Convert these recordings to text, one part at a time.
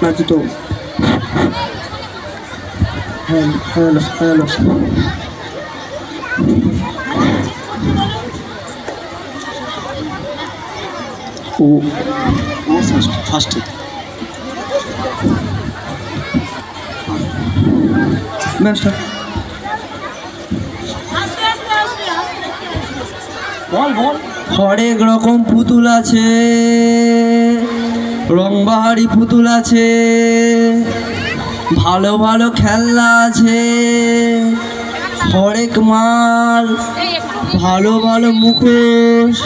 নাকি তো hello hello hello ও first ম্যামটা বল বল। হরেক রকম পুতুল আছে, রংবাহারি পুতুল আছে, ভালো ভালো খেলনা আছে, হরেক মাল, ভালো ভালো মুখোশ।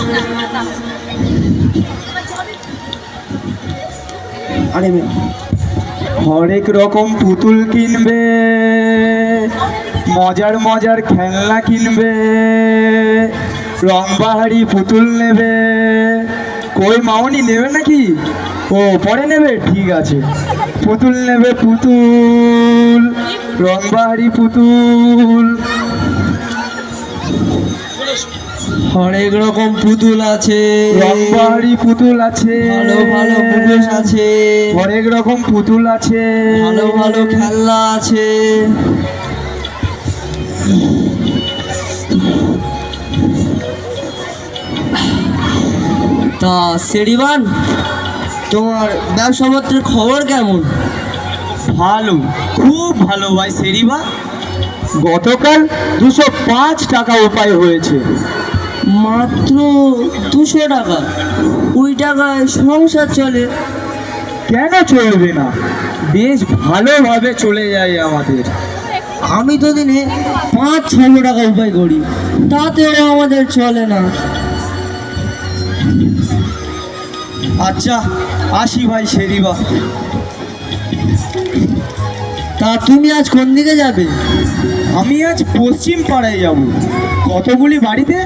আরে হরেক রকম পুতুল কিনবে, মজার মজার খেলনা কিনবে, রংবাহারি পুতুল নেবে। কই মামনি নেবে নাকি? ও পরে নেবে, ঠিক আছে। পুতুল নেবে, পুতুল, রংবাহারি পুতুল। হরেক রকম পুতুল আছে, রংবাহারি পুতুল আছে, ভালো ভালো মুখোশ আছে, হরেক রকম পুতুল আছে, ভালো ভালো খেলনা আছে। তা সেরিবান, তোমার ব্যবসা পত্রের খবর কেমন? ভালো, খুব ভালো ভাই সেরিবা। গতকাল 205 টাকা উপায় হয়েছে। মাত্র 200 টাকা? ওই টাকায় সংসার চলে? কেন চলবে না, বেশ ভালোভাবে চলে যায় আমাদের। আমি তো দিনে 500-600 টাকা উপায় করি, তাতেও আমাদের চলে না। আচ্ছা আসি ভাই সেরিবা। তা তুমি আজ কোন দিকে যাবে? আমি আজ পশ্চিম পাড়ায় যাব, কতগুলি বাড়িতে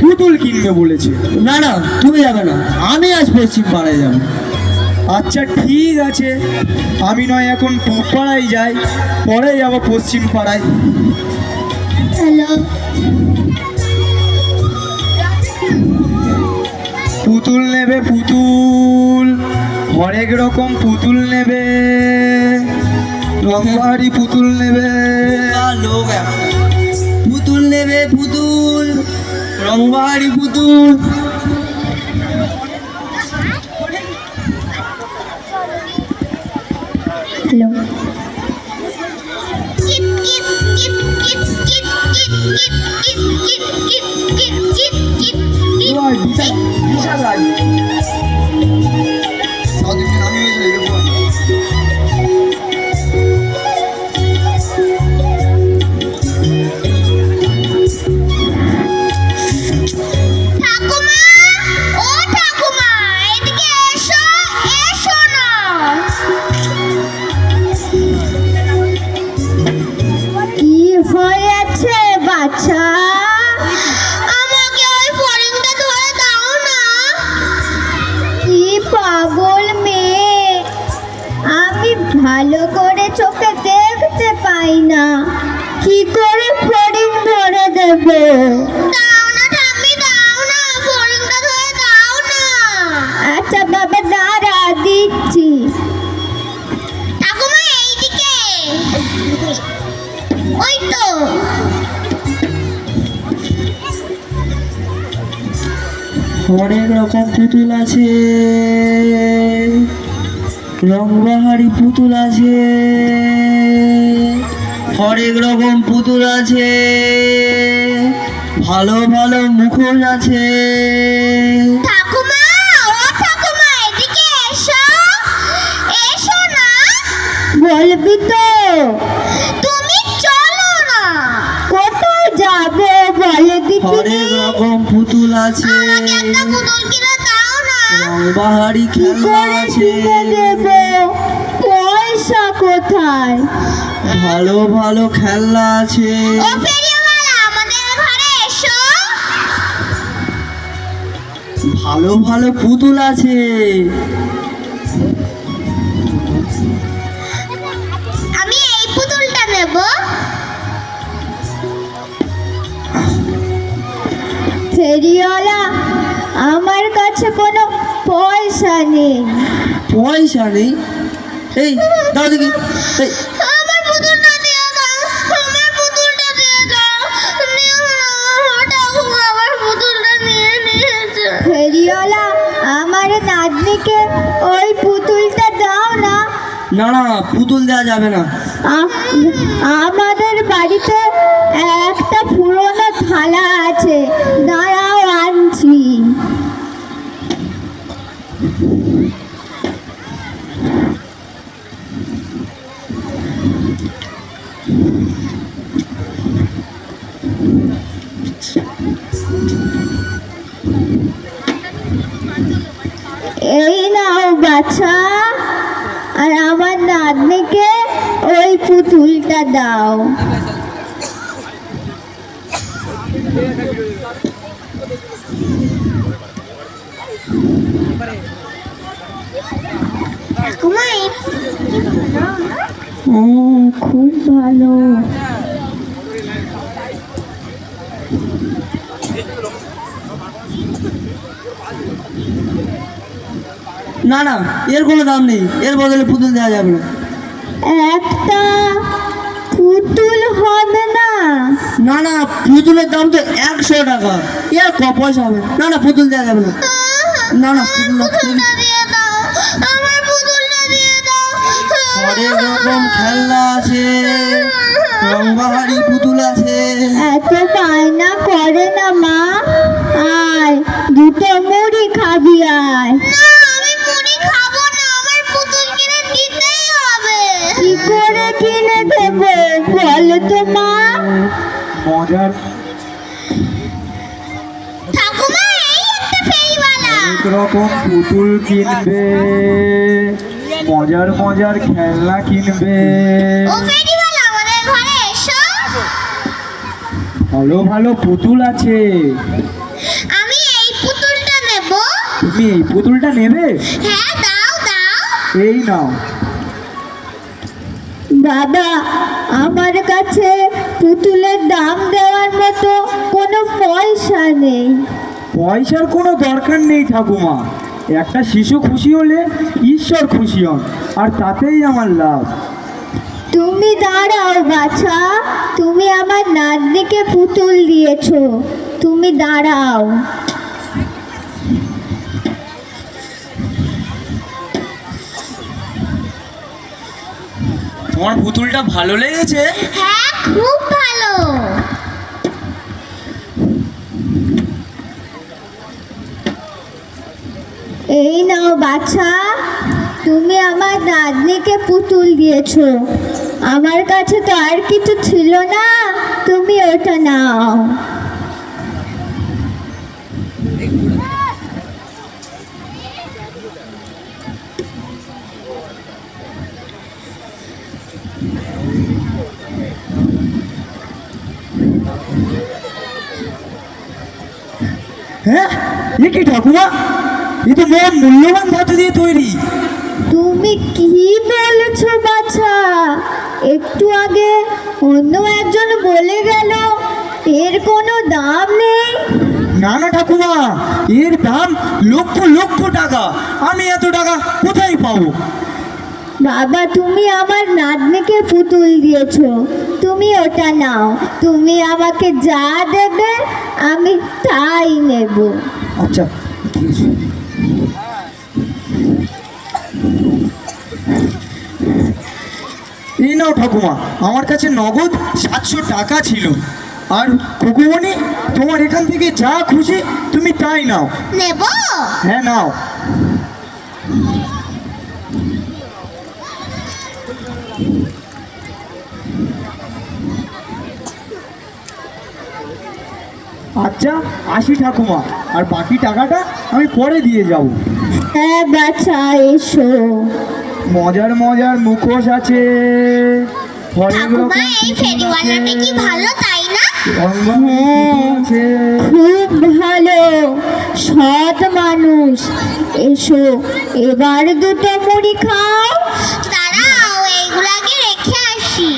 পুতুল কিনবে বলেছে। না না, তুমি যাবে না, আমি আজ পশ্চিম পাড়ায় যাব। আচ্ছা ঠিক আছে, আমি নয় এখন পূব পাড়ায় যাই, পরে যাব পশ্চিম পাড়ায়। হ্যালো, পুতুল নেবে, পুতুল, হরেক রকম পুতুল নেবে, রংবাহারি পুতুল নেবে। লোক পুতুল নেবে, পুতুল, রংবাহারি পুতুল। হ্যালো। আচ্ছা, আমাকে ওই ফড়িংটা ধরে দাও না। কি পাগল মেয়ে, আমি ভালো করে চোখে দেখতে পাই না, কি করে ফড়িং ধরে দেব? দাও না ঠাম্মি, দাও না, ফড়িংটা ধরে দাও না। আচ্ছা বাবা দাঁড়া, দিচ্ছি। ঠাকুমা এইদিকে, ওই তো। অনেক রকম পুতুল আছে, রংবাহারি পুতুল আছে, হরেক রকম পুতুল আছে, ভালো ভালো মুখোশ আছে। ঠাকুমা, ও ঠাকুমা এদিকে এসো, এসো না। বলবি তো? তুমি চলো না। কোথায় যাবে বলে দিদি? হরেক রকম পুতুল আছে, আমাকে একটা পুতুল কিনে দাও না। রংবাহারি খেলনা আছে, দেব, পয়সা কোথায়? ভালো ভালো খেলনা আছে। ও ফেরিওয়ালা, আমাদের ঘরে এসো। ভালো ভালো পুতুল আছে। আমি এই পুতুলটা নেব। ফেরিওয়ালা, আমার কাছে কোনো পয়সা নেই। পয়সা নেই? এই দাও দেখি এই আমার পুতুলটা দিয়ে দাও, আমার পুতুলটা দিয়ে দাও। ঠাকুমা আমার পুতুলটা নিয়ে নিয়েছে। ফেরিওয়ালা, আমার নাতনিকে ওই পুতুলটা দাও না। না না, পুতুল দেওয়া যাবে না। আমাদের বাড়িতে একটা পুরনো থালা আছে, দাঁড়াও আনছি। এই নাও বাছা, আর আমার নাতনিকে ওই পুতুলটা দাও। খুব ভালো। না না, এর কোনো দাম নেই, এর বদলে পুতুল দেওয়া যাবে না। একটা পুতুল হবে না? না না, পুতুলের দাম তো 100 টাকা, এর ক পয়সা হবে। না না, পুতুল দেওয়া যাবে না। না না, পুতুল না। দিয়ে দাও, আমার পুতুলটা দিয়ে দাও। অনেক রকম খেলনা আছে, রংবাহারি পুতুল আছে। এত বায়না করে না মা, আয় দুটো মুড়ি খাবি আয়। না, আমি মুড়ি খাবো না, আমার পুতুল কিনে দিতেই হবে। কি করে কিনে দেবো বলো তো মা? মজার ঠাকুমা, এই একটা ফেরিওয়ালা। অনেক রকম পুতুল কিনবে, মজার মজার খেলনা কিনবে। ও ফেরিওয়ালা, আমাদের ঘরে এসো। ভালো ভালো পুতুল আছে। আমি এই পুতুলটা নেব। তুমি এই পুতুলটা নেবে? হ্যাঁ, দাও দাও। এই নাও। বাবা, আমার কাছে পুতুলের দাম দেওয়ার মতো কোনো পয়সা নেই। পয়সার কোনো দরকার নেই ঠাকুমা, একটা শিশু খুশি হলে ঈশ্বর খুশি হন, আর তাতেই আমার লাভ। তুমি দাঁড়াও বাছা, তুমি আমার নাতনিকে পুতুল দিয়েছো, তুমি দাঁড়াও। তোমার পুতুলটা ভালো লেগেছে? হ্যাঁ, খুব ভালো। এই নাও বাছা, তুমি আমার নাতনিকে পুতুল দিয়েছো। আমার কাছে তো আর কিছু ছিল না, তুমি ওটা নাও। হ্যাঁ, এ কি ঠাকুমা, এ তো মহা মূল্যবান ধাতু দিয়ে তৈরি। তুমি কি বলেছো বাছা? একটু আগে অন্য একজন বলে গেল এর কোনো দাম নেই। না না ঠাকুমা, এর দাম লক্ষ লক্ষ টাকা। আমি এত টাকা কোথায় পাবো? বাবা, তুমি আমার নাতনিকে পুতুল দিয়েছো, তুমি ওটা নাও। তুমি আমাকে যা দেবে আমি তাই নেব। আচ্ছা, ঠিক আছে। এই নাও ঠাকুমা, আমার কাছে নগদ 700 টাকা ছিল। আর খুকুমণি, তোমার এখান থেকে যা খুশি তুমি তাই নাও। নেব? হ্যাঁ, নাও। আচ্ছা, আসি ঠাকুমা, আর বাকি টাকাটা আমি পরে দিয়ে যাব। হ্যাঁ বাছা, এসো। মজার মজার মুখোশ আছে, হরেক ঠাকুমা, রকম এই পুতুল ফেরিওয়ালাটা কি আছে, ভালো, তাই না? রংবাহারি পুতুল আছে। খুব ভালো, সৎ মানুষ। এসো, এবার দুটো মুড়ি খাও। দাঁড়াও, এইগুলো আগে রেখে আসি।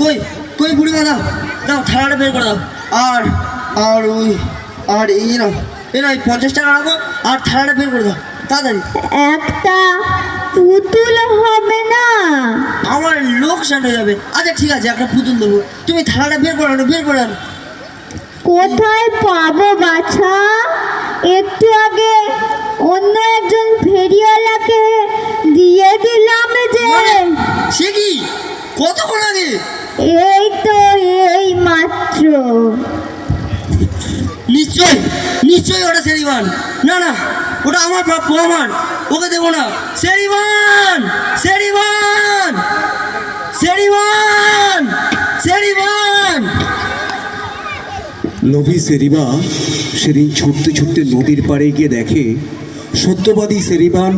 কই কই বুড়িমা দাও দাও থালাটা বের করে দাও আর আর ওই আর এই নাও 50 টাকা রাখো আর থালাটা বের করে দাও তাড়াতাড়ি। একটা পুতুল হবে না? আমার লোকসান হয়ে যাবে। আচ্ছা ঠিক আছে একটা পুতুল দেবো, তুমি থালাটা বের করে আনো বের করে আনো। কোথায় পাবো বাছা? একটু আগে অন্য একজন ফেরিওয়ালাকে দিয়ে দিলাম যে। মানে, সে কি কতক্ষণ আগে? এই তো এই মাত্র। নিশ্চয় নিশ্চয়ই ওটা সেরিবান। না না ওটা আমার প্রাপ্য, আমার ওকে দেবো না। সেরিবান সেরিবান সেরিবান সেরিবান। লোভী সেরিবা সেদিন ছুটতে ছুটতে নদীর পাড়ে গিয়ে দেখে সত্যবাদী সেরিবান